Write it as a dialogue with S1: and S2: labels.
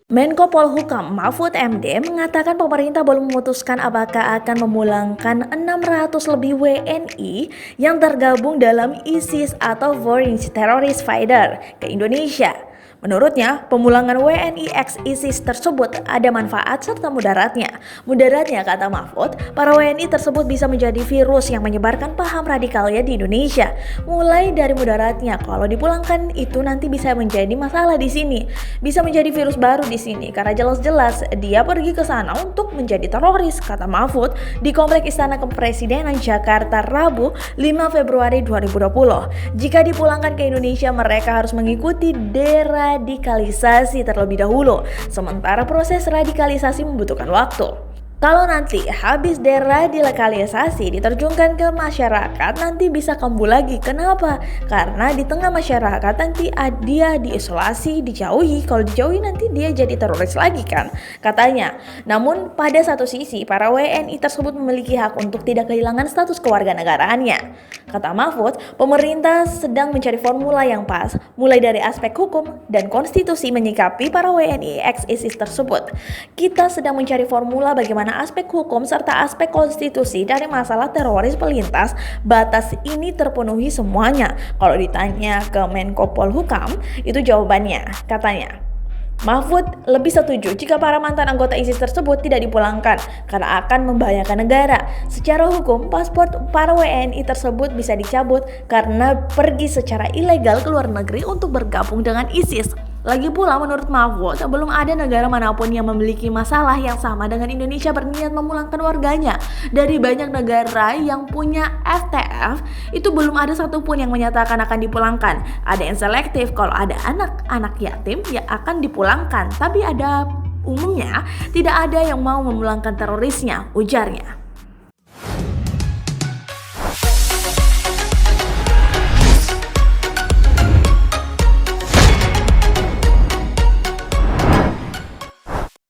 S1: Menko Polhukam Mahfud MD mengatakan pemerintah belum memutuskan apakah akan memulangkan 600 lebih WNI yang tergabung dalam ISIS atau Foreign Terrorist Fighter ke Indonesia. Menurutnya, pemulangan WNI ex-ISIS tersebut ada manfaat serta mudaratnya. Mudaratnya, kata Mahfud, para WNI tersebut bisa menjadi virus yang menyebarkan paham radikalnya di Indonesia. Mulai dari mudaratnya, kalau dipulangkan itu nanti bisa menjadi masalah di sini, bisa menjadi virus baru di sini karena jelas-jelas dia pergi ke sana untuk menjadi teroris, kata Mahfud di Komplek Istana Kepresidenan Jakarta Rabu 5 Februari 2020. Jika dipulangkan ke Indonesia, mereka harus mengikuti deradikalisasi terlebih dahulu, sementara proses radikalisasi membutuhkan waktu. Kalau nanti habis deradikalisasi diterjunkan ke masyarakat, nanti bisa kambuh lagi. Kenapa? Karena di tengah masyarakat nanti dia diisolasi, dijauhi. Kalau dijauhi nanti dia jadi teroris lagi kan, katanya. Namun pada satu sisi para WNI tersebut memiliki hak untuk tidak kehilangan status kewarganegaraannya. Kata Mahfud, pemerintah sedang mencari formula yang pas, mulai dari aspek hukum dan konstitusi menyikapi para WNI ex-ISIS tersebut. Kita sedang mencari formula bagaimana aspek hukum serta aspek konstitusi dari masalah teroris pelintas batas ini terpenuhi semuanya. Kalau ditanya ke Menko Polhukam, itu jawabannya, katanya. Mahfud lebih setuju jika para mantan anggota ISIS tersebut tidak dipulangkan karena akan membahayakan negara. Secara hukum, paspor para WNI tersebut bisa dicabut karena pergi secara ilegal ke luar negeri untuk bergabung dengan ISIS. Lagi pula menurut Mahfud, belum ada negara manapun yang memiliki masalah yang sama dengan Indonesia berniat memulangkan warganya. Dari banyak negara yang punya FTF, itu belum ada satupun yang menyatakan akan dipulangkan. Ada yang selektif, kalau ada anak-anak yatim ya akan dipulangkan. Tapi ada umumnya tidak ada yang mau memulangkan terorisnya, ujarnya.